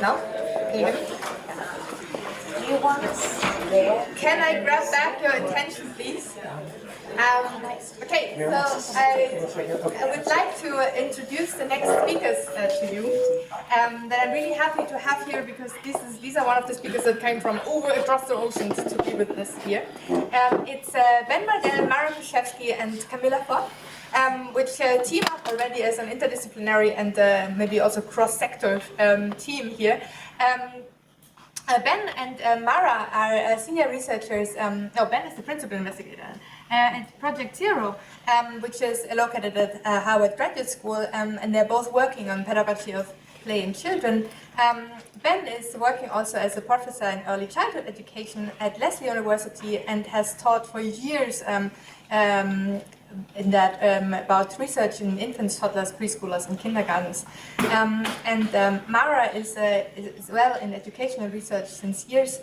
Now? Can you hear me? Do you want us there? Can I grab back your attention, please? Okay, so I would like to introduce the next speakers to you. That I'm really happy to have here because these are one of the speakers that came from across the oceans to be with us here. It's Ben Mardell, Mara Krzyzewski, and Camilla Fott, which team up already as an interdisciplinary and maybe also cross-sector team here. Ben and Mara are senior researchers. No, Ben is the principal investigator at Project Zero, which is located at Harvard Graduate School, and they're both working on pedagogy of play in children. Ben is working also as a professor in early childhood education at Lesley University and has taught for years in that about research in infants, toddlers, preschoolers, and kindergartens. Mara is well in educational research since years,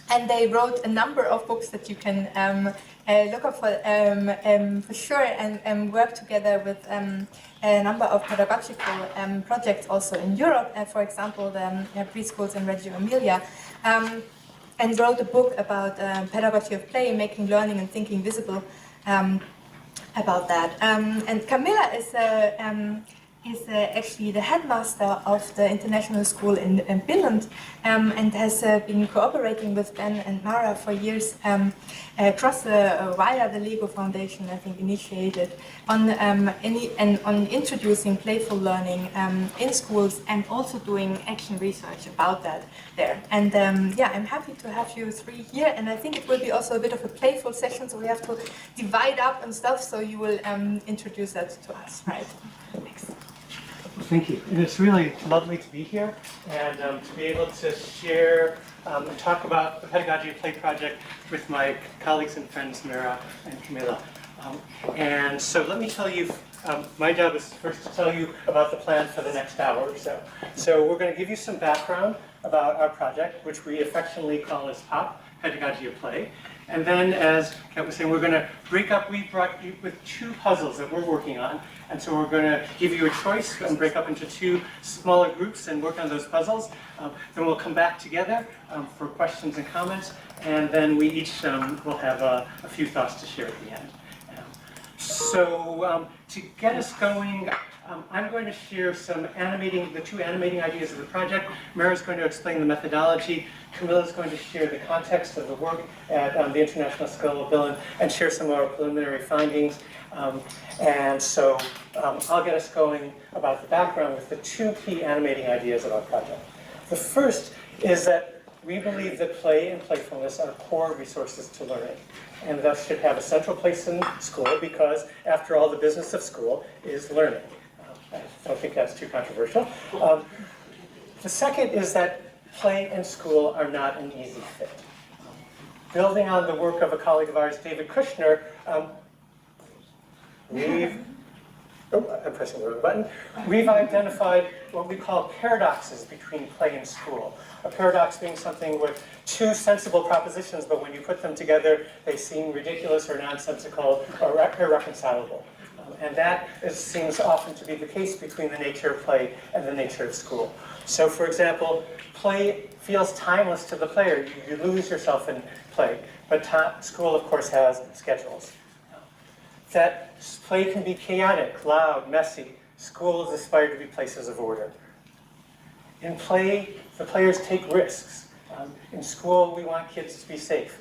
and they wrote a number of books that you can look up for sure, and work together with a number of pedagogical projects also in Europe, for example, the preschools in Reggio Emilia. And wrote a book about pedagogy of play, making learning and thinking visible, about that. And Camilla is actually the headmaster of the international school in Finland, and has been cooperating with Ben and Mara for years across via the Lego Foundation, I think, initiated on on introducing playful learning in schools and also doing action research about that there. And yeah, I'm happy to have you three here, and I think it will be also a bit of a playful session, so we have to divide up and stuff, so you will introduce that to us, right? Thanks. Thank you. And it's really lovely to be here and to be able to share and talk about the Pedagogy of Play project with my colleagues and friends, Mara and Camilla. And so let me tell you, my job is first to tell you about the plan for the next hour or so. So we're going to give you some background about our project, which we affectionately call as POP, Pedagogy of Play. And then, as Kat was saying, we're going to break up. We brought you with two puzzles that we're working on. And so we're going to give you a choice and break up into two smaller groups and work on those puzzles. Then we'll come back together for questions and comments. And then we each will have a few thoughts to share at the end. So to get us going, I'm going to share the two animating ideas of the project. Mara's going to explain the methodology. Camilla's going to share the context of the work at the International School of Villain and share some of our preliminary findings. And so I'll get us going about the background with the two key animating ideas of our project. The first is that we believe that play and playfulness are core resources to learning, and thus should have a central place in school because, after all, the business of school is learning. I don't think that's too controversial. The second is that play and school are not an easy fit. Building on the work of a colleague of ours, David Kushner, I'm pressing the wrong button. We've identified what we call paradoxes between play and school. A paradox being something with two sensible propositions, but when you put them together, they seem ridiculous or nonsensical or irreconcilable. And that seems often to be the case between the nature of play and the nature of school. So, for example, play feels timeless to the player. You lose yourself in play. But school, of course, has schedules. That play can be chaotic, loud, messy. Schools aspire to be places of order. In play, the players take risks. In school, we want kids to be safe.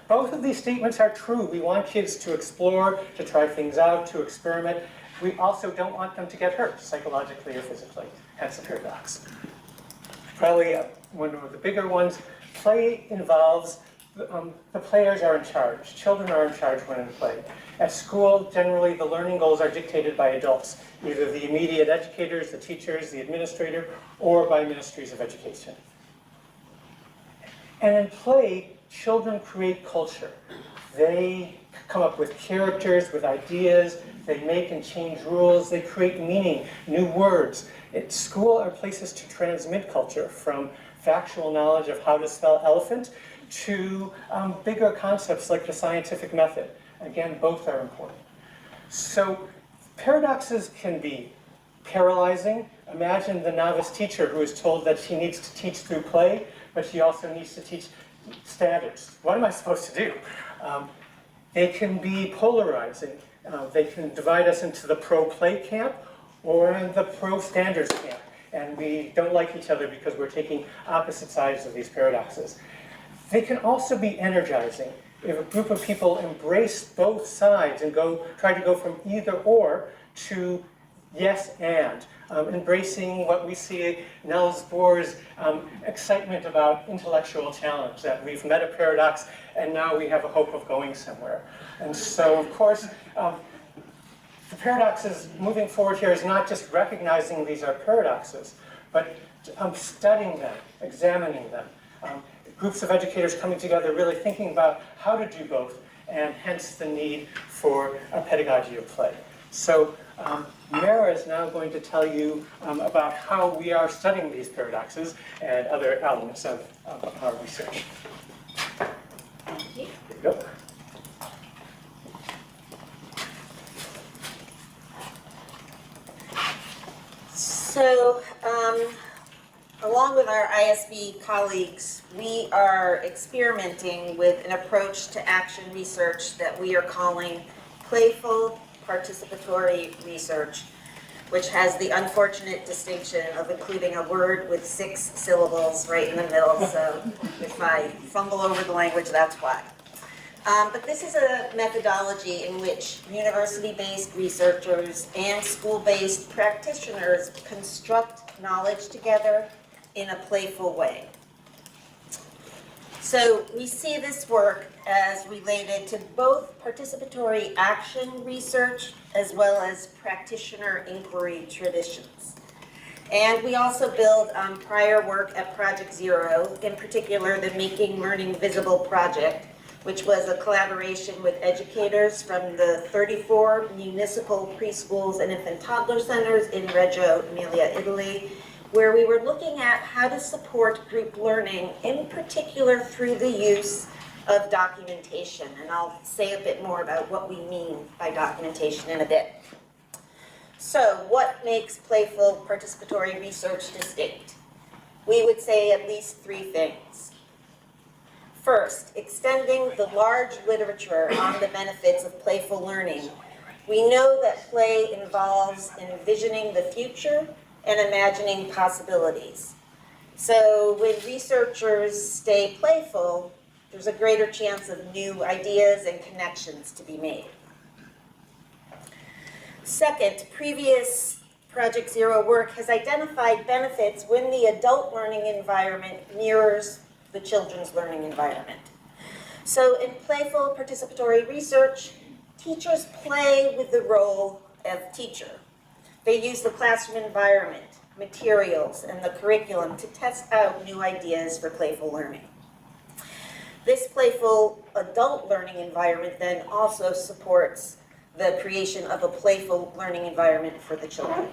Both of these statements are true. We want kids to explore, to try things out, to experiment. We also don't want them to get hurt, psychologically or physically. Hence the paradox. Probably one of the bigger ones, play involves the players are in charge. Children are in charge when in play. At school, generally, the learning goals are dictated by adults, either the immediate educators, the teachers, the administrator, or by ministries of education. And in play, children create culture. They come up with characters, with ideas. They make and change rules. They create meaning, new words. At school are places to transmit culture, from factual knowledge of how to spell elephant to bigger concepts like the scientific method. Again, both are important. So paradoxes can be paralyzing. Imagine the novice teacher who is told that she needs to teach through play, but she also needs to teach standards. What am I supposed to do? They can be polarizing. They can divide us into the pro-play camp or the pro-standards camp. And we don't like each other because we're taking opposite sides of these paradoxes. They can also be energizing. If a group of people embrace both sides and try to go from either or to yes and, embracing what we see Niels Bohr's excitement about intellectual challenge, that we've met a paradox and now we have a hope of going somewhere. And so, of course, the paradoxes moving forward here is not just recognizing these are paradoxes, but studying them, examining them. Groups of educators coming together, really thinking about how to do both, and hence the need for a pedagogy of play. So Mara is now going to tell you about how we are studying these paradoxes and other elements of our research. Thank you. There you go. So, along with our ISB colleagues, we are experimenting with an approach to action research that we are calling Playful Participatory Research, which has the unfortunate distinction of including a word with 6 syllables right in the middle, so if I fumble over the language, that's why. But this is a methodology in which university-based researchers and school-based practitioners construct knowledge together in a playful way. So we see this work as related to both participatory action research as well as practitioner inquiry traditions. And we also build on prior work at Project Zero, in particular the Making Learning Visible project, which was a collaboration with educators from the 34 municipal preschools and infant toddler centers in Reggio Emilia, Italy, where we were looking at how to support group learning, in particular through the use of documentation. And I'll say a bit more about what we mean by documentation in a bit. So what makes playful participatory research distinct? We would say at least 3 things. First, extending the large literature on the benefits of playful learning. We know that play involves envisioning the future and imagining possibilities. So when researchers stay playful, there's a greater chance of new ideas and connections to be made. Second, previous Project Zero work has identified benefits when the adult learning environment mirrors the children's learning environment. So in playful participatory research, teachers play with the role of teacher. They use the classroom environment, materials, and the curriculum to test out new ideas for playful learning. This playful adult learning environment then also supports the creation of a playful learning environment for the children.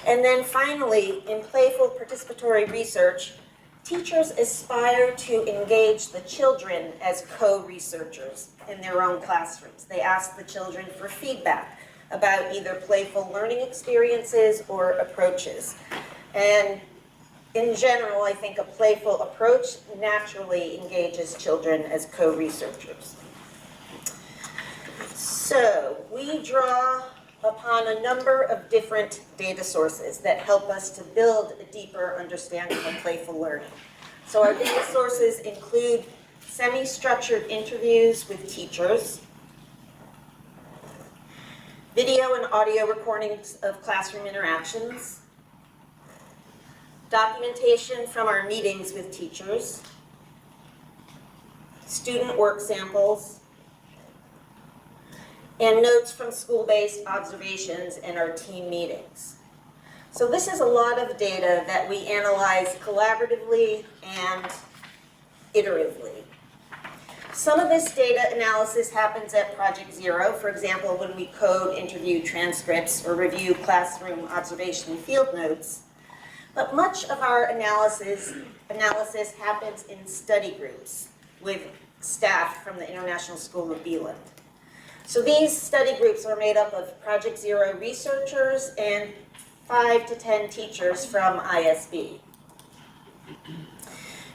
And then finally, in playful participatory research, teachers aspire to engage the children as co-researchers in their own classrooms. They ask the children for feedback about either playful learning experiences or approaches. And in general, I think a playful approach naturally engages children as co-researchers. So we draw upon a number of different data sources that help us to build a deeper understanding of playful learning. So our data sources include semi-structured interviews with teachers, video and audio recordings of classroom interactions, documentation from our meetings with teachers, student work samples, and notes from school-based observations in our team meetings. So this is a lot of data that we analyze collaboratively and iteratively. Some of this data analysis happens at Project Zero, for example, when we code interview transcripts or review classroom observation field notes. But much of our analysis happens in study groups with staff from the International School of Bieland. So these study groups are made up of Project Zero researchers and 5 to 10 teachers from ISB.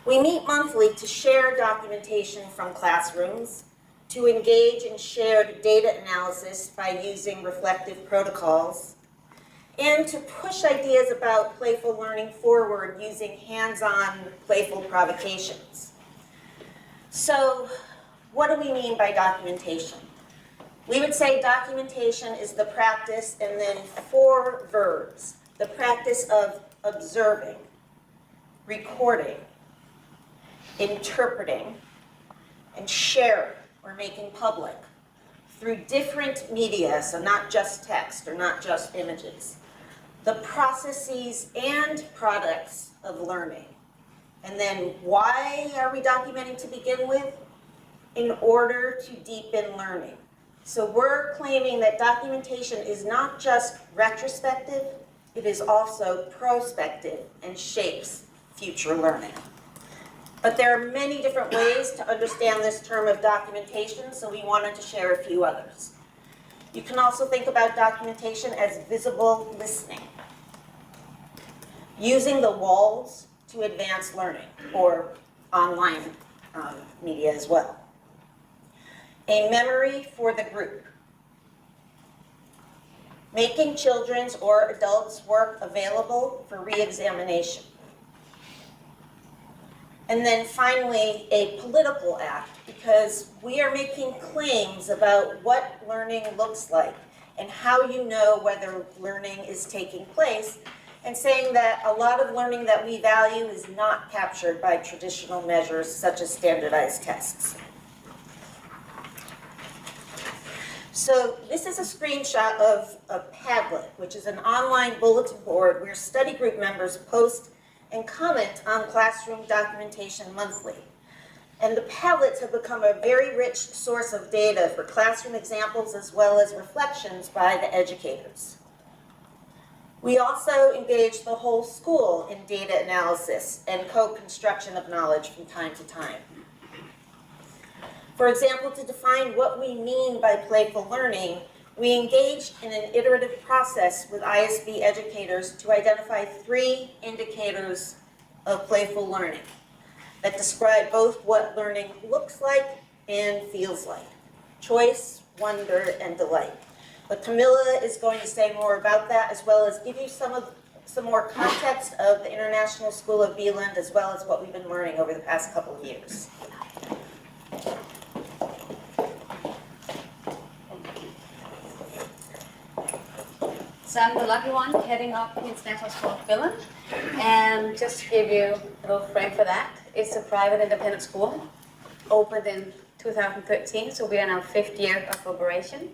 We meet monthly to share documentation from classrooms, to engage in shared data analysis by using reflective protocols, and to push ideas about playful learning forward using hands-on playful provocations. So, what do we mean by documentation? We would say documentation is the practice and then 4 verbs. The practice of observing, recording, interpreting, and sharing or making public through different media, so not just text or not just images. The processes and products of learning. And then why are we documenting to begin with? In order to deepen learning. So we're claiming that documentation is not just retrospective, it is also prospective and shapes future learning. But there are many different ways to understand this term of documentation, so we wanted to share a few others. You can also think about documentation as visible listening, using the walls to advance learning, or online media as well. A memory for the group, making children's or adults' work available for re-examination. And then finally, a political act, because we are making claims about what learning looks like and how you know whether learning is taking place, and saying that a lot of learning that we value is not captured by traditional measures such as standardized tests. So this is a screenshot of a Padlet, which is an online bulletin board where study group members post and comment on classroom documentation monthly. And the Padlets have become a very rich source of data for classroom examples as well as reflections by the educators. We also engage the whole school in data analysis and co-construction of knowledge from time to time. For example, to define what we mean by playful learning, we engaged in an iterative process with ISB educators to identify 3 indicators of playful learning that describe both what learning looks like and feels like: choice, wonder, and delight. But Camilla is going to say more about that, as well as give you some more context of the International School of Bieland, as well as what we've been learning over the past couple of years. So I'm the lucky one heading up the International School of Bieland. And just to give you a little frame for that, it's a private independent school, opened in 2013, so we are now 5th year of operation.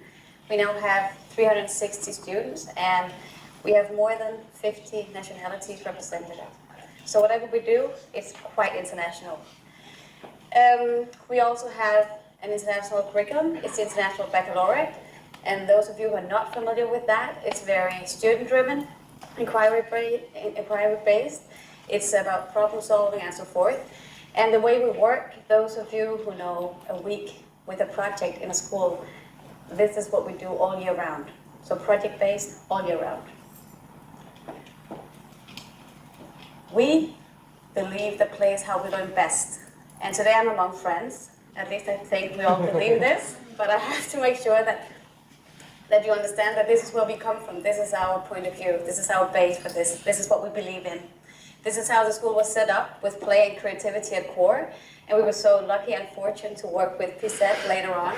We now have 360 students, and we have more than 50 nationalities represented. So whatever we do, it's quite international. We also have an international curriculum. It's the International Baccalaureate. And those of you who are not familiar with that, it's very student-driven, inquiry-based. It's about problem solving and so forth. And the way we work, those of you who know a week with a project in a school, this is what we do all year round. So project-based, all year round. We believe that play is how we learn best. And today I'm among friends. At least I think we all believe this, but I have to make sure that you understand that this is where we come from. This is our point of view. This is our base for this. This is what we believe in. This is how the school was set up, with play and creativity at core. And we were so lucky and fortunate to work with PZ later on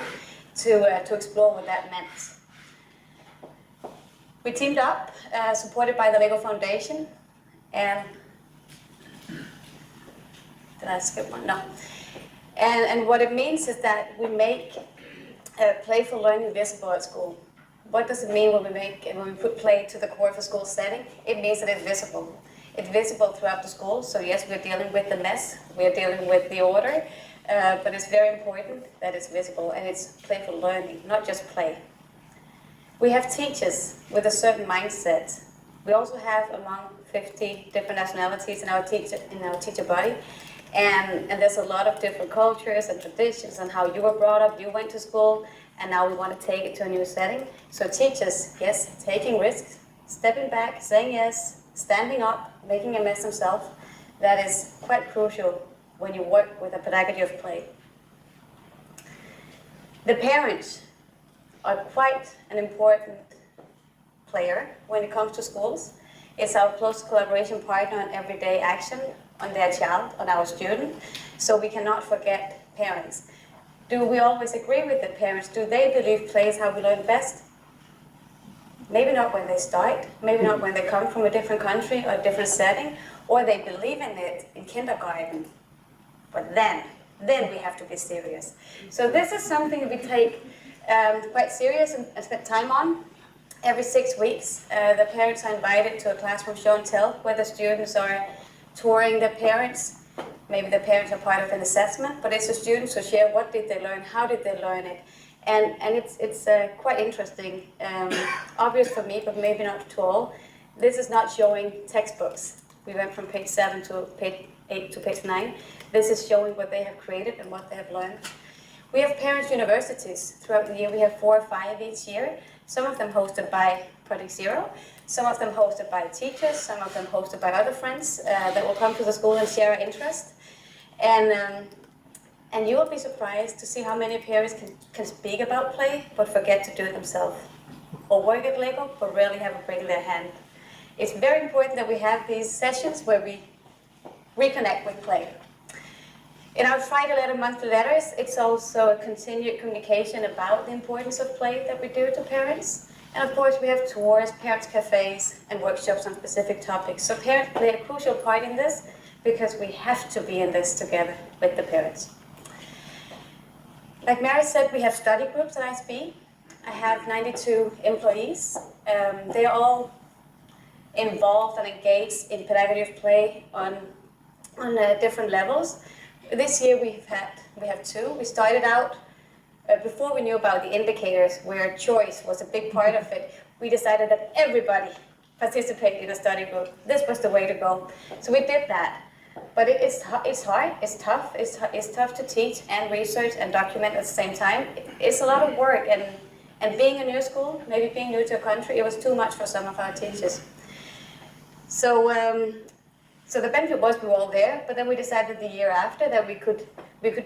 to explore what that meant. We teamed up, supported by the Lego Foundation. And did I skip one? No. And what it means is that we make playful learning visible at school. What does it mean when we put play to the core of a school setting? It means that it's visible. It's visible throughout the school. So yes, we're dealing with the mess, we're dealing with the order, but it's very important that it's visible and it's playful learning, not just play. We have teachers with a certain mindset. We also have among 50 different nationalities in our teacher body. And there's a lot of different cultures and traditions and how you were brought up, you went to school, and now we want to take it to a new setting. So teachers, yes, taking risks, stepping back, saying yes, standing up, making a mess themselves, that is quite crucial when you work with a pedagogy of play. The parents are quite an important player when it comes to schools. It's our close collaboration partner on everyday action on their child, on our student, so we cannot forget parents. Do we always agree with the parents? Do they believe play is how we learn best? Maybe not when they start, maybe not when they come from a different country or a different setting, or they believe in it in kindergarten. But then we have to be serious. So this is something we take quite serious and spend time on. Every 6 weeks, the parents are invited to a classroom show and tell where the students are touring their parents. Maybe the parents are part of an assessment, but it's the students who share what did they learn, how did they learn it. And it's quite interesting, obvious for me, but maybe not to all. This is not showing textbooks. We went from page 7 to page 8 to page 9. This is showing what they have created and what they have learned. We have parents' universities throughout the year. We have 4 or 5 each year. Some of them hosted by Project Zero, some of them hosted by teachers, some of them hosted by other friends that will come to the school and share our interest. And you will be surprised to see how many parents can speak about play but forget to do it themselves. Or work at Lego but rarely have a break in their hand. It's very important that we have these sessions where we reconnect with play. In our Friday letter, monthly letters, it's also a continued communication about the importance of play that we do to parents. And of course, we have tours, parents' cafes, and workshops on specific topics. So parents play a crucial part in this because we have to be in this together with the parents. Like Mary said, we have study groups at ISB. I have 92 employees. They're all involved and engaged in pedagogy of play on different levels. This year we have 2. We started out, before we knew about the indicators, where choice was a big part of it, we decided that everybody participated in a study group. This was the way to go. So we did that. But it's hard, it's tough. It's tough to teach and research and document at the same time. It's a lot of work, and being a new school, maybe being new to a country, it was too much for some of our teachers. So the benefit was we were all there, but then we decided the year after that we could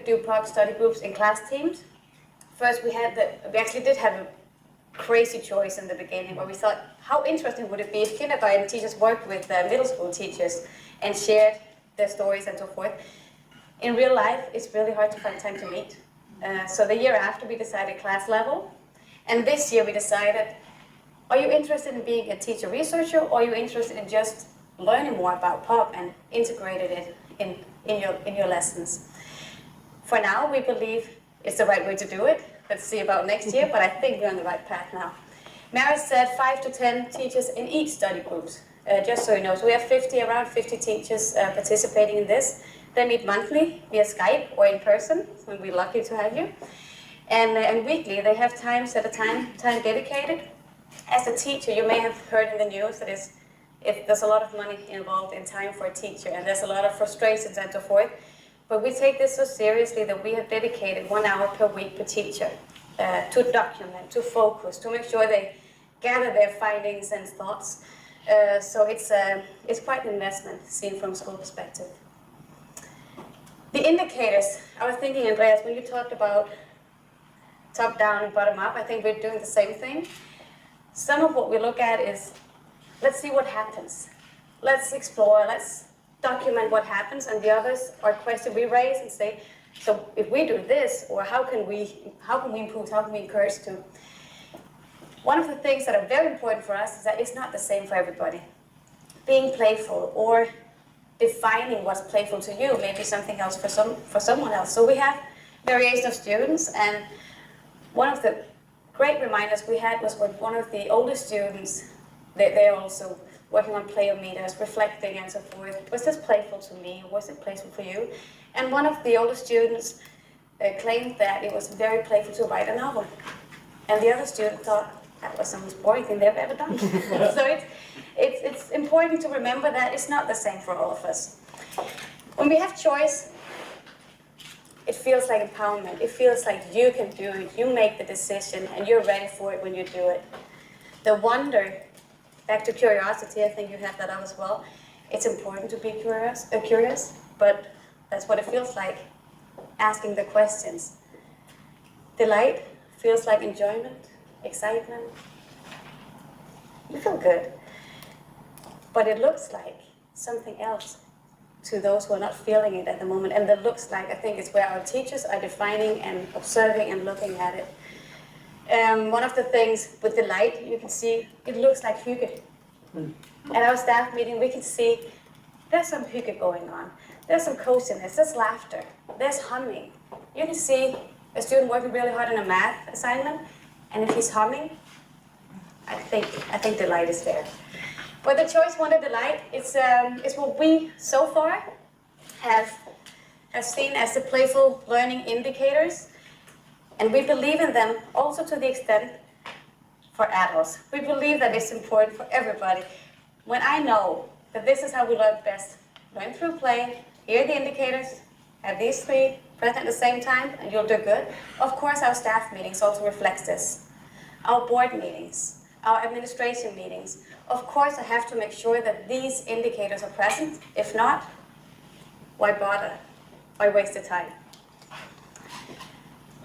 do POC study groups in class teams. First we actually did have a crazy choice in the beginning where we thought, how interesting would it be if kindergarten teachers worked with middle school teachers and shared their stories and so forth. In real life, it's really hard to find time to meet. So the year after we decided class level, and this year we decided, are you interested in being a teacher researcher, or are you interested in just learning more about POP and integrated it in your lessons? For now, we believe it's the right way to do it. Let's see about next year, but I think we're on the right path now. Mary said 5 to 10 teachers in each study groups, just so you know. So we have around 50 teachers participating in this. They meet monthly via Skype or in person, so we're lucky to have you. And weekly, they have time dedicated. As a teacher, you may have heard in the news that if there's a lot of money involved in time for a teacher, and there's a lot of frustrations and so forth. But we take this so seriously that we have dedicated 1 hour per week per teacher to document, to focus, to make sure they gather their findings and thoughts. So it's quite an investment seen from a school perspective. The indicators, I was thinking, Andreas, when you talked about top down and bottom up, I think we're doing the same thing. Some of what we look at is, let's see what happens. Let's explore, let's document what happens, and the others are questions we raise and say, so if we do this, or how can we improve, how can we encourage to? One of the things that are very important for us is that it's not the same for everybody. Being playful or defining what's playful to you may be something else for someone else. So we have variation of students, and one of the great reminders we had was when one of the older students, they're also working on playometers, reflecting and so forth. Was this playful to me? Was it playful for you? And one of the older students claimed that it was very playful to write a novel. And the other student thought that was the most boring thing they've ever done. So it's important to remember that it's not the same for all of us. When we have choice, it feels like empowerment. It feels like you can do it, you make the decision, and you're ready for it when you do it. The wonder, back to curiosity, I think you have that up as well. It's important to be curious, but that's what it feels like, asking the questions. Delight feels like enjoyment, excitement. You feel good. But it looks like something else to those who are not feeling it at the moment. And the looks like, I think, is where our teachers are defining and observing and looking at it. One of the things with delight, you can see, it looks like hygge. At our staff meeting, we can see there's some hygge going on. There's some coziness, there's laughter, there's humming. You can see a student working really hard on a math assignment, and if he's humming, I think delight is there. But the choice wonder delight is what we so far have seen as the playful learning indicators, and we believe in them also to the extent for adults. We believe that it's important for everybody. When I know that this is how we learn best, learn through play, here are the indicators, have these three present at the same time, and you'll do good. Of course, our staff meetings also reflects this. Our board meetings, our administration meetings. Of course, I have to make sure that these indicators are present. If not, why bother? Why waste the time?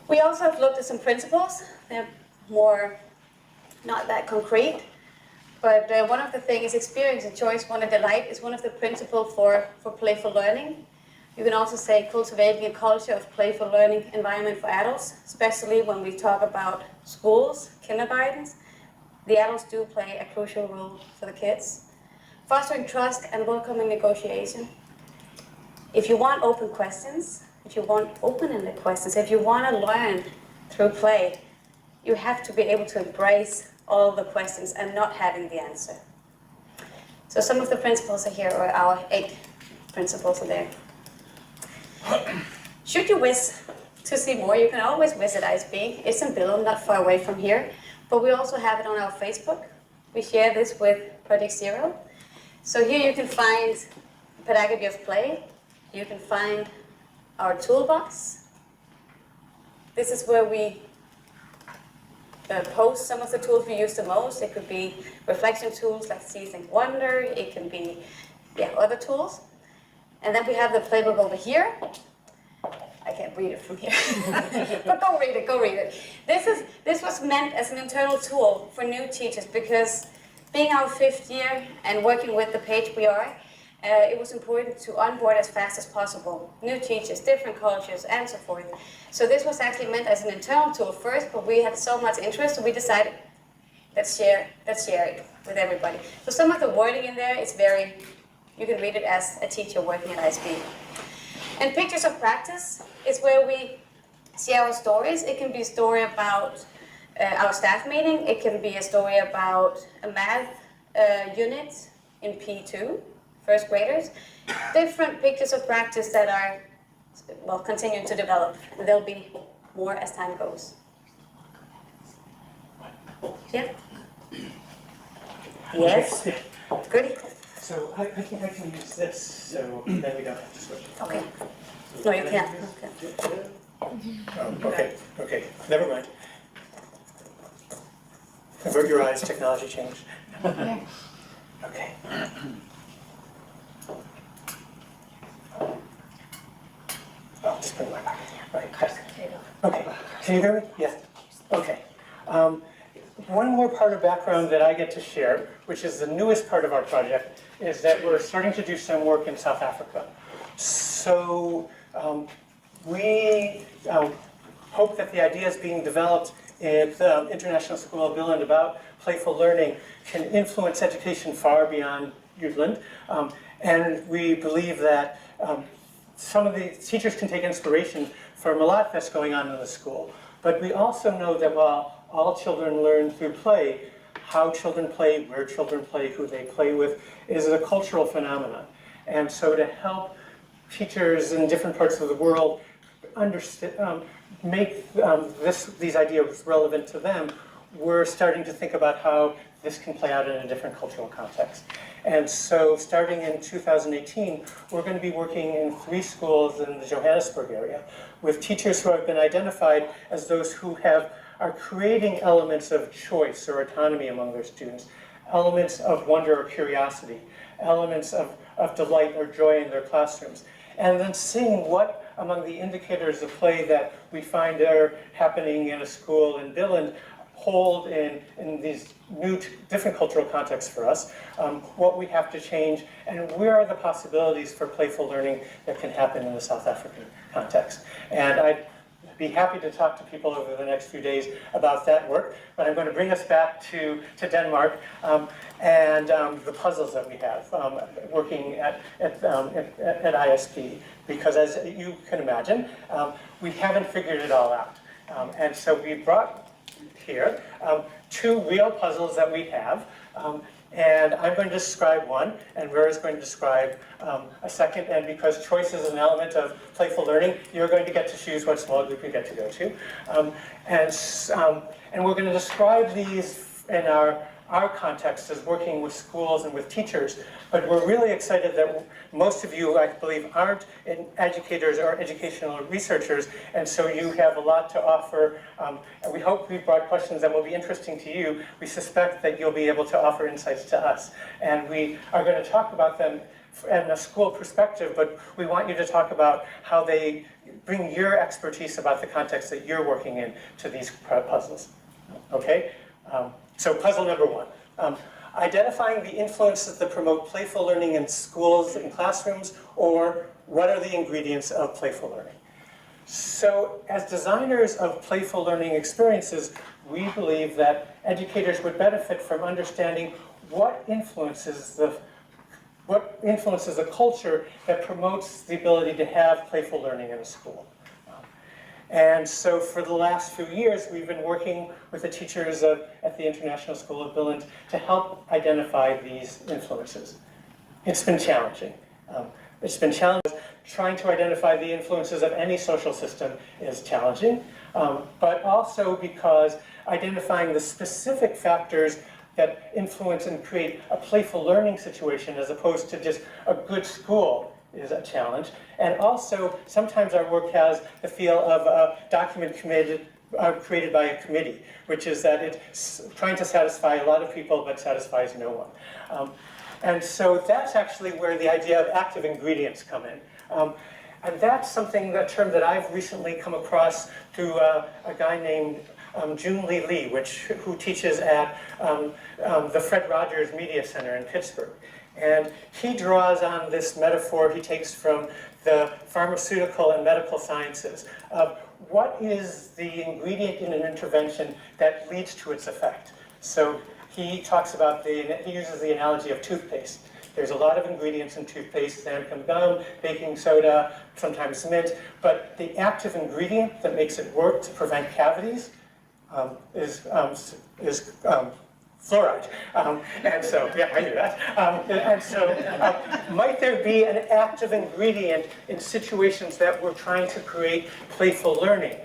We also have looked at some principles. They're more not that concrete, but one of the things is experience and choice, wonder, delight is one of the principles for playful learning. You can also say cultivating a culture of playful learning environment for adults, especially when we talk about schools, kindergartens. The adults do play a crucial role for the kids. Fostering trust and welcoming negotiation. If you want open questions, if you want open-ended questions, if you want to learn through play, you have to be able to embrace all the questions and not having the answer. So some of the principles are here, or our 8 principles are there. Should you wish to see more, you can always visit ISB. It's in Billund, not far away from here. But we also have it on our Facebook. We share this with Project Zero. So here you can find Pedagogy of Play. You can find our toolbox. This is where we post some of the tools we use the most. It could be reflection tools like See, Think, Wonder. It can be other tools. And then we have the playbook over here. I can't read it from here, but go read it. This was meant as an internal tool for new teachers because being our 5th year and working with the page we are, it was important to onboard as fast as possible. New teachers, different cultures, and so forth. So this was actually meant as an internal tool first, but we had so much interest, so we decided, let's share it with everybody. So some of the wording in there is you can read it as a teacher working at ISB. And pictures of practice is where we share our stories. It can be a story about our staff meeting. It can be a story about a math unit in P2, first graders. Different pictures of practice that are, continuing to develop. There'll be more as time goes. Yeah? Yes? Good. So I can use this, so then we don't have to switch. Okay. No, you can't. Okay. Okay, never mind. Avert your eyes, technology changed. Okay. I'll just bring my back. Right. Okay, can you hear me? Yes. Okay. One more part of background that I get to share, which is the newest part of our project, is that we're starting to do some work in South Africa. So we hope that the ideas being developed at the International School of Billund about playful learning can influence education far beyond Jutland. And we believe that some of the teachers can take inspiration from a lot that's going on in the school. But we also know that while all children learn through play, how children play, where children play, who they play with, is a cultural phenomenon. And so to help teachers in different parts of the world understand, make these ideas relevant to them, we're starting to think about how this can play out in a different cultural context. And so starting in 2018, we're going to be working in 3 schools in the Johannesburg area with teachers who have been identified as those who are creating elements of choice or autonomy among their students, elements of wonder or curiosity, elements of delight or joy in their classrooms. And then seeing what among the indicators of play that we find are happening in a school in Billund hold in these new, different cultural contexts for us, what we have to change, and where are the possibilities for playful learning that can happen in the South African context. And I'd be happy to talk to people over the next few days about that work, but I'm going to bring us back to Denmark and the puzzles that we have working at ISP, because as you can imagine, we haven't figured it all out. And so we brought here 2 real puzzles that we have, and I'm going to describe one, and Vera's going to describe a second, and because choice is an element of playful learning, you're going to get to choose what small group you get to go to. And we're going to describe these in our context as working with schools and with teachers, but we're really excited that most of you, I believe, aren't educators or educational researchers, and so you have a lot to offer. And we hope we've brought questions that will be interesting to you. We suspect that you'll be able to offer insights to us, and we are going to talk about them in a school perspective, but we want you to talk about how they bring your expertise about the context that you're working in to these puzzles. Okay? So puzzle number 1. Identifying the influences that promote playful learning in schools and classrooms, or what are the ingredients of playful learning? So as designers of playful learning experiences, we believe that educators would benefit from understanding what influences a culture that promotes the ability to have playful learning in a school. And so for the last few years, we've been working with the teachers at the International School of Billund to help identify these influences. It's been challenging. Trying to identify the influences of any social system is challenging, but also because identifying the specific factors that influence and create a playful learning situation as opposed to just a good school is a challenge. And also, sometimes our work has the feel of a document created by a committee, which is that it's trying to satisfy a lot of people but satisfies no one. And so that's actually where the idea of active ingredients come in. And that's something, a term that I've recently come across through a guy named Jun Lee, who teaches at the Fred Rogers Media Center in Pittsburgh. And he draws on this metaphor he takes from the pharmaceutical and medical sciences of what is the ingredient in an intervention that leads to its effect. So he talks about he uses the analogy of toothpaste. There's a lot of ingredients in toothpaste, xanthan gum, baking soda, sometimes mint, but the active ingredient that makes it work to prevent cavities is fluoride. And so, yeah, I knew that. And so, might there be an active ingredient in situations that we're trying to create playful learning?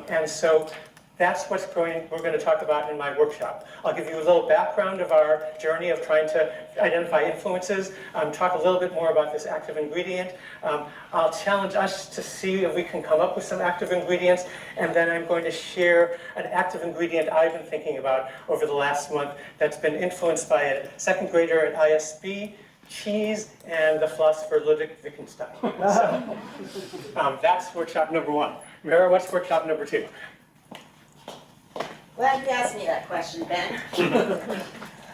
And so, that's what we're going to talk about in my workshop. I'll give you a little background of our journey of trying to identify influences, talk a little bit more about this active ingredient. I'll challenge us to see if we can come up with some active ingredients, and then I'm going to share an active ingredient I've been thinking about over the last month that's been influenced by a second grader at ISB, cheese, and the philosopher Ludwig Wittgenstein. So, that's workshop number 1. Vera, what's workshop number 2? Glad you asked me that question, Ben.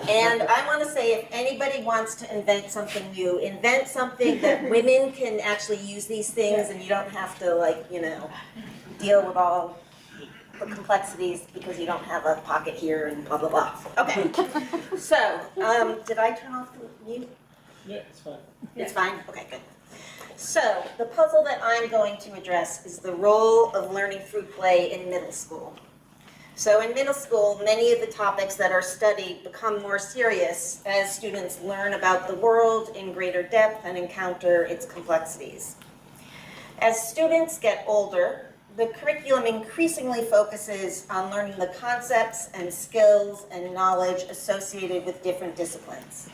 And I want to say, if anybody wants to invent something new, invent something that women can actually use these things, and you don't have to, deal with all the complexities because you don't have a pocket here and blah, blah, blah. Okay. So, did I turn off the mute? Yeah, it's fine. It's fine? Okay, good. So, the puzzle that I'm going to address is the role of learning through play in middle school. So in middle school, many of the topics that are studied become more serious as students learn about the world in greater depth and encounter its complexities. As students get older, the curriculum increasingly focuses on learning the concepts and skills and knowledge associated with different disciplines.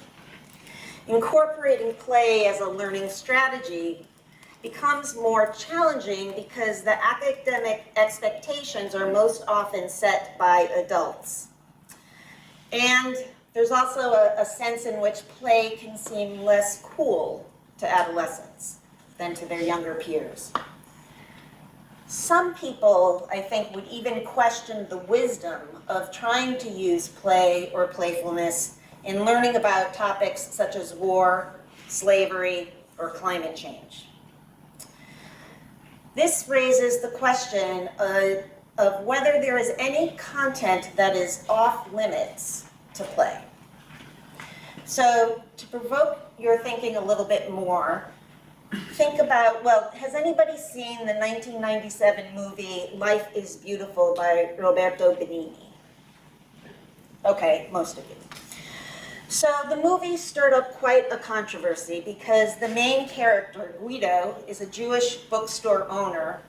incorporating play as a learning strategy becomes more challenging because the academic expectations are most often set by adults. And there's also a sense in which play can seem less cool to adolescents than to their younger peers. Some people, I think, would even question the wisdom of trying to use play or playfulness in learning about topics such as war, slavery, or climate change. This raises the question of whether there is any content that is off limits to play. So to provoke your thinking a little bit more, think about, well, has anybody seen the 1997 movie Life is Beautiful by Roberto Benigni? Okay, most of you. So the movie stirred up quite a controversy because the main character, Guido, is a Jewish bookstore owner,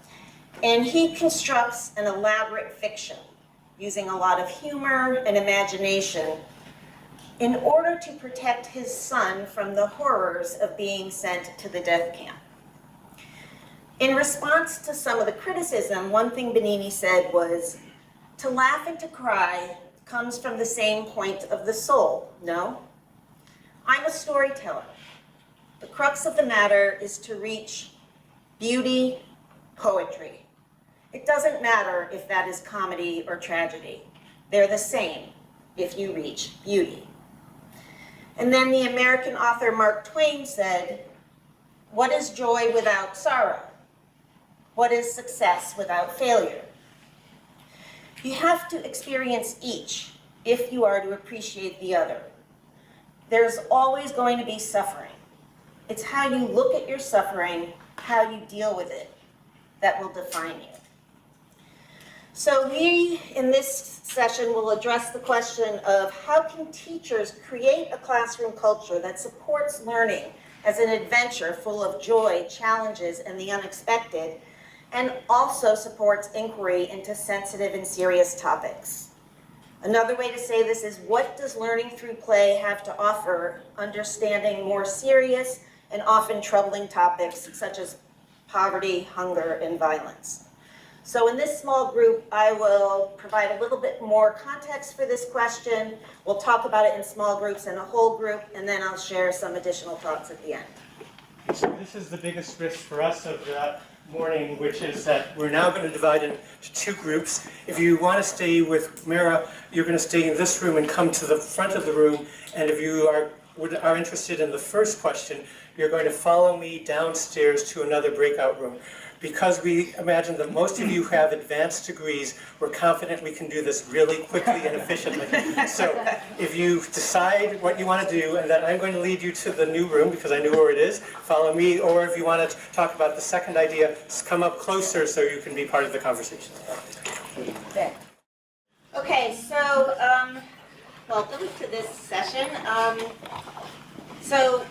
and he constructs an elaborate fiction using a lot of humor and imagination in order to protect his son from the horrors of being sent to the death camp. In response to some of the criticism, one thing Benigni said was, to laugh and to cry comes from the same point of the soul, no? I'm a storyteller. The crux of the matter is to reach beauty, poetry. It doesn't matter if that is comedy or tragedy. They're the same if you reach beauty. And then the American author Mark Twain said, what is joy without sorrow? What is success without failure? You have to experience each if you are to appreciate the other. There's always going to be suffering. It's how you look at your suffering, how you deal with it, that will define you. So we, in this session, will address the question of how can teachers create a classroom culture that supports learning as an adventure full of joy, challenges, and the unexpected, and also supports inquiry into sensitive and serious topics. Another way to say this is, what does learning through play have to offer, understanding more serious and often troubling topics such as poverty, hunger, and violence? So in this small group, I will provide a little bit more context for this question. We'll talk about it in small groups and a whole group, and then I'll share some additional thoughts at the end. So this is the biggest risk for us of the morning, which is that we're now going to divide into two groups. If you want to stay with Mara, you're going to stay in this room and come to the front of the room. And if you are interested in the first question, you're going to follow me downstairs to another breakout room. Because we imagine that most of you have advanced degrees, we're confident we can do this really quickly and efficiently. So if you decide what you want to do, and then I'm going to lead you to the new room because I know where it is, follow me, or if you want to talk about the second idea, just come up closer so you can be part of the conversation. Okay, so welcome to this session. So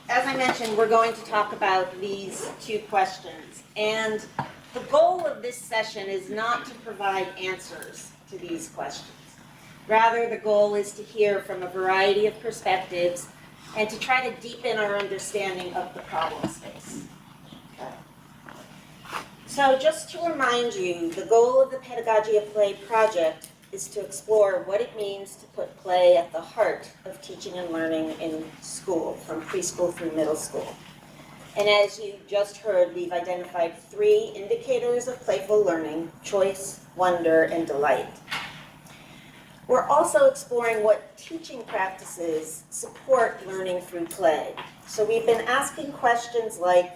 as I mentioned, we're going to talk about these two questions. And the goal of this session is not to provide answers to these questions. Rather, the goal is to hear from a variety of perspectives and to try to deepen our understanding of the problem space. Okay. So just to remind you, the goal of the Pedagogy of Play project is to explore what it means to put play at the heart of teaching and learning in school, from preschool through middle school. And as you just heard, we've identified 3 indicators of playful learning: choice, wonder, and delight. We're also exploring what teaching practices support learning through play. So we've been asking questions like,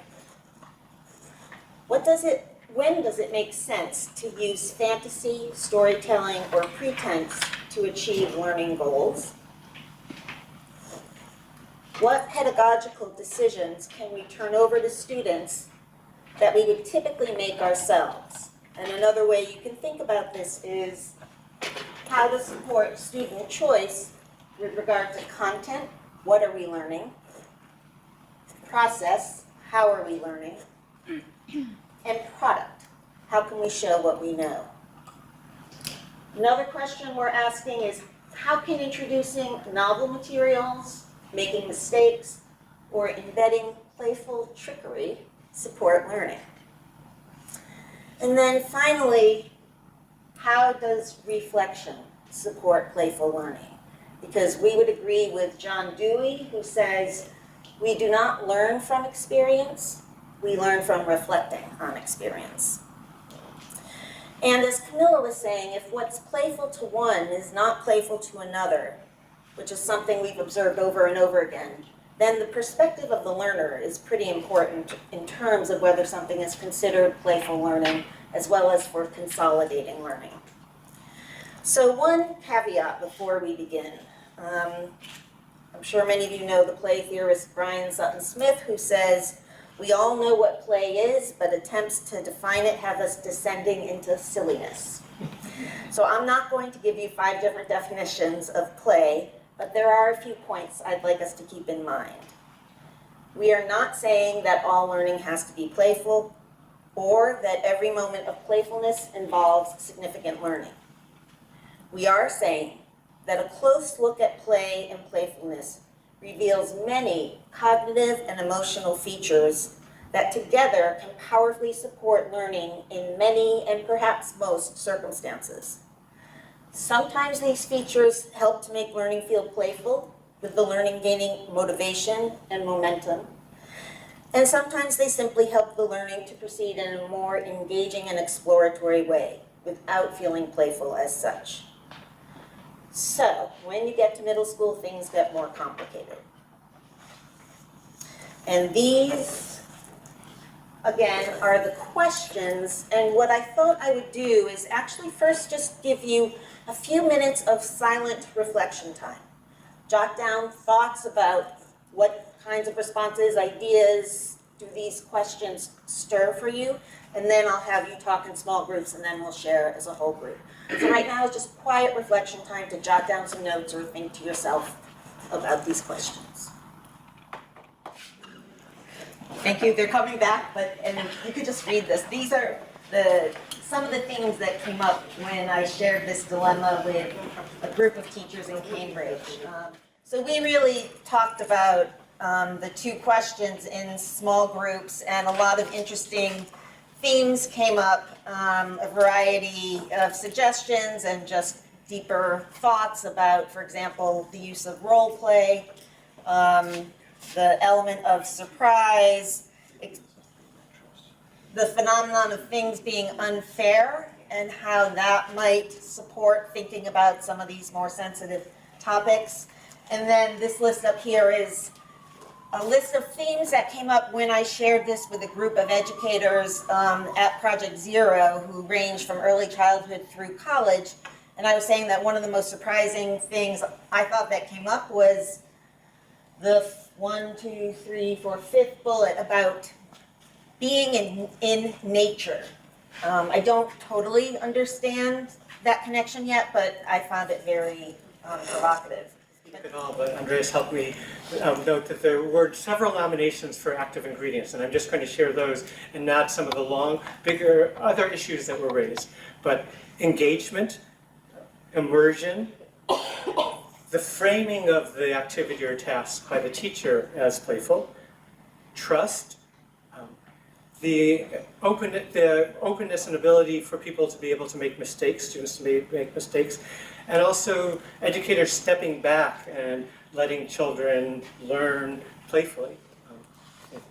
when does it make sense to use fantasy, storytelling, or pretense to achieve learning goals? What pedagogical decisions can we turn over to students that we would typically make ourselves? And another way you can think about this is how to support student choice with regard to content, what are we learning? Process, how are we learning? And product, how can we show what we know? Another question we're asking is, how can introducing novel materials, making mistakes, or embedding playful trickery support learning? And then finally, how does reflection support playful learning? Because we would agree with John Dewey, who says, we do not learn from experience, we learn from reflecting on experience. And as Camilla was saying, if what's playful to one is not playful to another, which is something we've observed over and over again, then the perspective of the learner is pretty important in terms of whether something is considered playful learning as well as for consolidating learning. So one caveat before we begin. I'm sure many of you know the play theorist Brian Sutton Smith, who says, we all know what play is, but attempts to define it have us descending into silliness. So I'm not going to give you 5 different definitions of play, but there are a few points I'd like us to keep in mind. We are not saying that all learning has to be playful, or that every moment of playfulness involves significant learning. We are saying that a close look at play and playfulness reveals many cognitive and emotional features that together can powerfully support learning in many and perhaps most circumstances. Sometimes these features help to make learning feel playful, with the learning gaining motivation and momentum. And sometimes they simply help the learning to proceed in a more engaging and exploratory way, without feeling playful as such. So, when you get to middle school, things get more complicated. And these, again, are the questions, and what I thought I would do is actually first just give you a few minutes of silent reflection time. Jot down thoughts about what kinds of responses, ideas do these questions stir for you, and then I'll have you talk in small groups, and then we'll share as a whole group. So right now is just quiet reflection time to jot down some notes or think to yourself about these questions. Thank you. They're coming back, and you could just read this. These are some of the themes that came up when I shared this dilemma with a group of teachers in Cambridge. So we really talked about the 2 questions in small groups, and a lot of interesting themes came up, a variety of suggestions and just deeper thoughts about, for example, the use of role play, the element of surprise, the phenomenon of things being unfair, and how that might support thinking about some of these more sensitive topics. And then this list up here is a list of themes that came up when I shared this with a group of educators at Project Zero, who range from early childhood through college. And I was saying that one of the most surprising things I thought that came up was the 5th bullet about being in nature. I don't totally understand that connection yet, but I found it very provocative. At all, but Andreas helped me note that there were several nominations for active ingredients, and I'm just going to share those and not some of the bigger other issues that were raised. But engagement, immersion, the framing of the activity or task by the teacher as playful, trust, the openness and ability for people to be able to make mistakes, students to make mistakes, and also educators stepping back and letting children learn playfully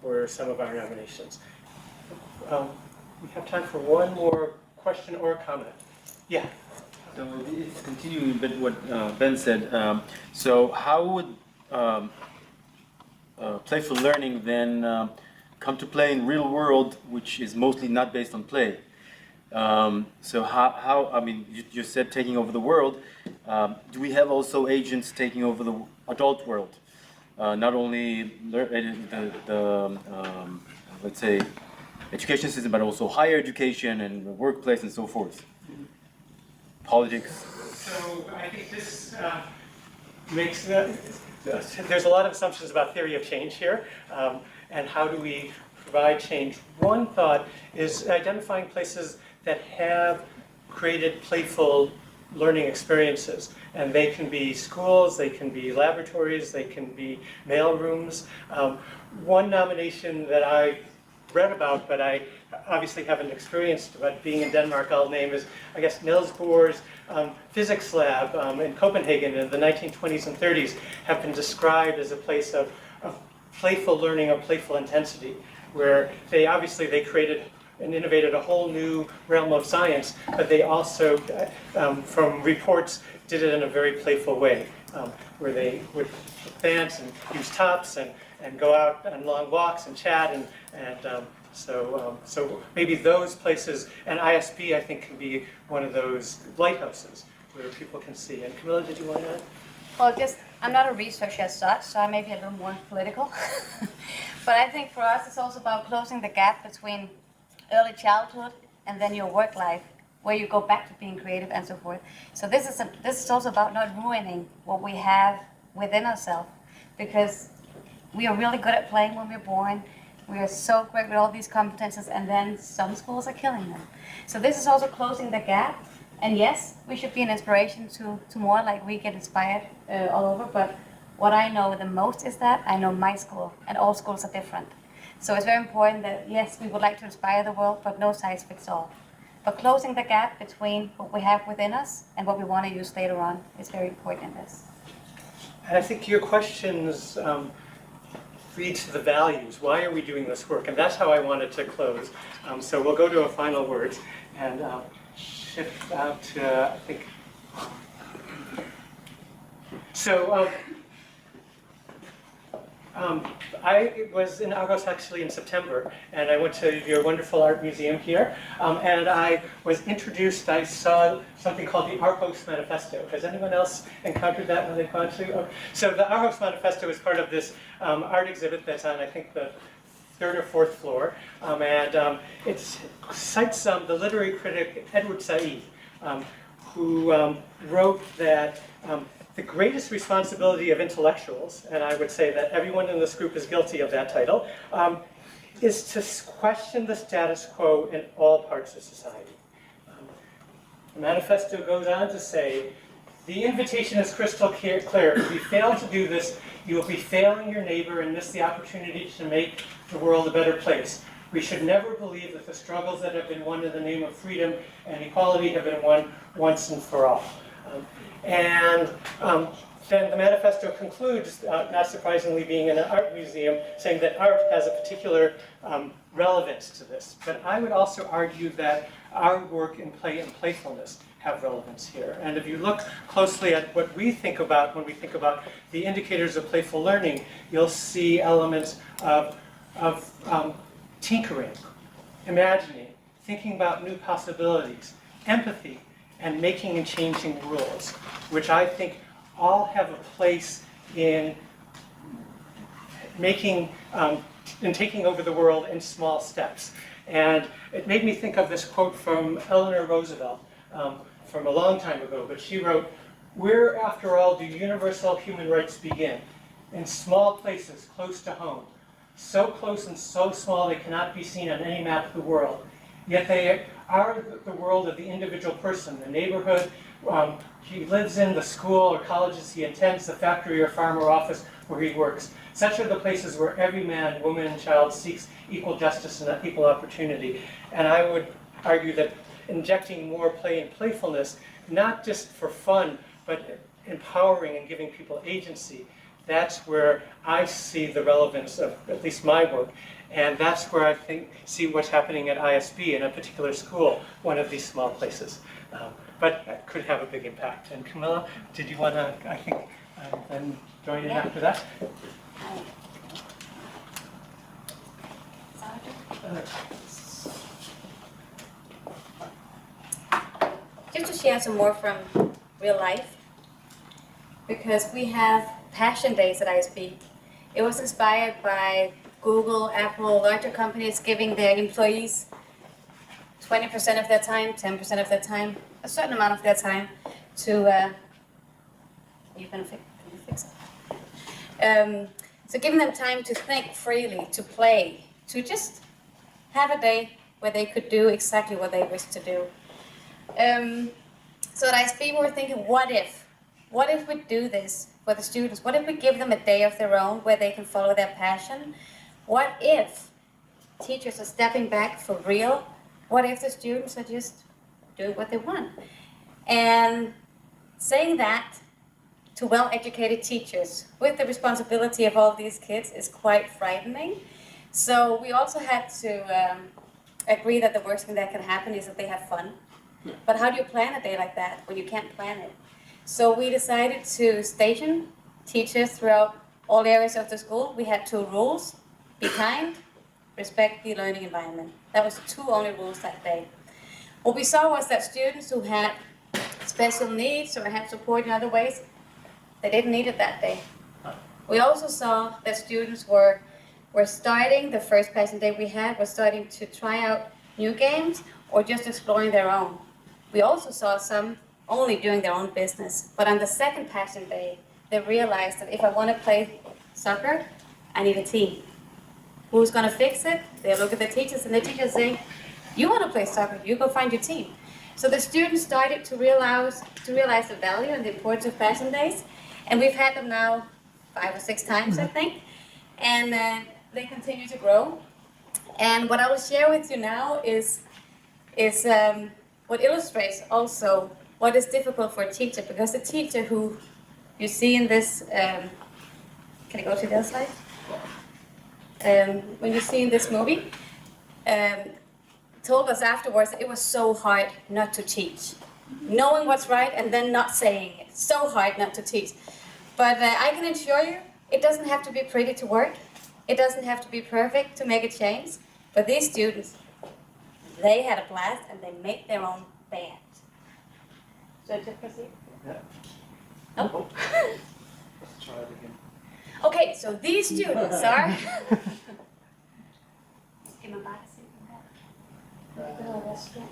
were some of our nominations. We have time for one more question or comment. Yeah. So it's continuing a bit what Ben said. So how would playful learning then come to play in real world, which is mostly not based on play? So how I mean, you said taking over the world. Do we have also agents taking over the adult world? Not only the let's say, education system, but also higher education and the workplace and so forth. Politics. So I think this makes there's a lot of assumptions about theory of change here, and how do we provide change. One thought is identifying places that have created playful learning experiences. And they can be schools, they can be laboratories, they can be mail rooms. One nomination that I read about, but I obviously haven't experienced, but being in Denmark, I'll name is, I guess, Niels Bohr's physics lab in Copenhagen in the 1920s and 30s have been described as a place of playful learning or playful intensity, where they created and innovated a whole new realm of science, but they also, from reports, did it in a very playful way, where they would dance and use tops and go out on long walks and chat, so maybe those places, and ISB I think can be one of those lighthouses where people can see. And Camilla, did you want to add? Well, I'm not a researcher as such, so I may be a little more political. But I think for us it's also about closing the gap between early childhood and then your work life, where you go back to being creative and so forth. So this is also about not ruining what we have within ourselves, because we are really good at playing when we're born. We are so great with all these competences, and then some schools are killing them. So this is also closing the gap. And yes, we should be an inspiration to more, like we get inspired all over. But what I know the most is that I know my school, and all schools are different. So it's very important that, yes, we would like to inspire the world, but no size fits all. But closing the gap between what we have within us and what we want to use later on is very important in this. And I think your questions lead to the values. Why are we doing this work? And that's how I wanted to close. So we'll go to a final words and shift out to, I think. So I was in Argos actually in September, and I went to your wonderful art museum here, and I was introduced, I saw something called the Argos Manifesto. Has anyone else encountered that when they've gone to? Oh. So the Argos Manifesto is part of this art exhibit that's on, I think, the 3rd or 4th floor, and it cites the literary critic Edward Said, who wrote that the greatest responsibility of intellectuals, and I would say that everyone in this group is guilty of that title, is to question the status quo in all parts of society. The manifesto goes on to say, the invitation is crystal clear. If you fail to do this, you will be failing your neighbor and miss the opportunity to make the world a better place. We should never believe that the struggles that have been won in the name of freedom and equality have been won once and for all. And then the manifesto concludes, not surprisingly being in an art museum, saying that art has a particular relevance to this. But I would also argue that our work in play and playfulness have relevance here. And if you look closely at what we think about when we think about the indicators of playful learning, you'll see elements of tinkering, imagining, thinking about new possibilities, empathy, and making and changing rules, which I think all have a place in making and taking over the world in small steps. And it made me think of this quote from Eleanor Roosevelt from a long time ago, but she wrote, "Where, after all, do universal human rights begin? In small places close to home, so close and so small they cannot be seen on any map of the world. Yet they are the world of the individual person, the neighborhood he lives in, the school or colleges he attends, the factory or farm or office where he works. Such are the places where every man, woman, and child seeks equal justice and equal opportunity." And I would argue that injecting more play and playfulness, not just for fun, but empowering and giving people agency, that's where I see the relevance of at least my work. And that's where I see what's happening at ISB in a particular school, one of these small places. But that could have a big impact. And Camilla, did you want to, I think, then join in after that? Just to share some more from real life, because we have passion days at ISB. It was inspired by Google, Apple, larger companies giving their employees 20% of their time, 10% of their time, a certain amount of their time to, so giving them time to think freely, to play, to just have a day where they could do exactly what they wish to do. So at ISB we were thinking, what if? What if we do this for the students? What if we give them a day of their own where they can follow their passion? What if teachers are stepping back for real? What if the students are just doing what they want? And saying that to well-educated teachers with the responsibility of all these kids is quite frightening. So we also had to agree that the worst thing that can happen is that they have fun. But how do you plan a day like that when you can't plan it? So we decided to station teachers throughout all areas of the school. We had 2 rules: be kind, respect the learning environment. That was the 2 only rules that day. What we saw was that students who had special needs or had support in other ways, they didn't need it that day. We also saw that students were starting, the first passion day we had, was starting to try out new games or just exploring their own. We also saw some only doing their own business. But on the second passion day, they realized that if I want to play soccer, I need a team. Who's going to fix it? They look at the teachers, and the teachers say, you want to play soccer, you go find your team. So the students started to realize the value and the importance of passion days. And we've had them now 5 or 6 times, I think. And they continue to grow. And what I will share with you now is what illustrates also what is difficult for a teacher. Because the teacher who you see in this, can I go to the other slide? When you see in this movie, told us afterwards that it was so hard not to teach. Knowing what's right and then not saying it. So hard not to teach. But I can assure you, it doesn't have to be pretty to work. It doesn't have to be perfect to make a change. But these students, they had a blast and they made their own band. So I just proceed? Yeah. No? Let's try it again. Okay, so these students are... Skal man bare se den her? Det behøver være svært.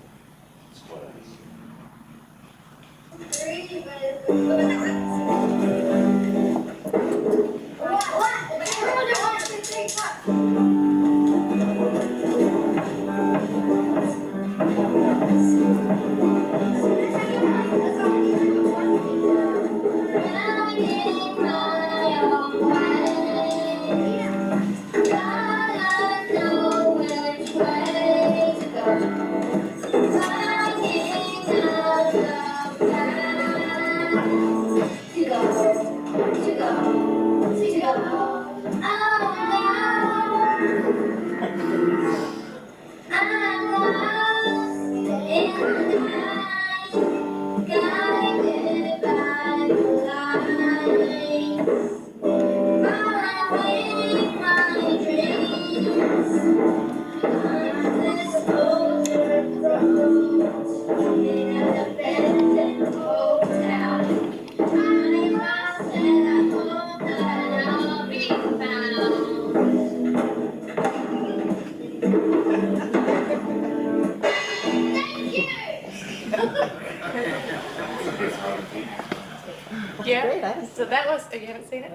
Yeah, so that was, you haven't seen it?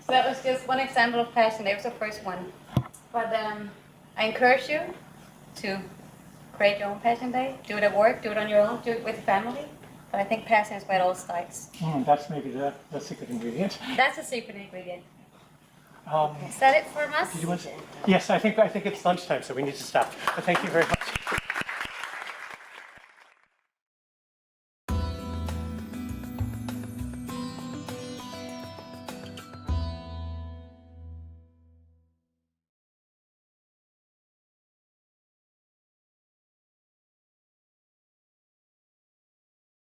So that was just one example of passion. It was the first one. But I encourage you to create your own passion day. Do it at work, do it on your own, do it with family. But I think passion is where it all starts. That's maybe the secret ingredient. That's the secret ingredient. Is that it for us? Yes, I think it's lunchtime, so we need to stop. But thank you very much.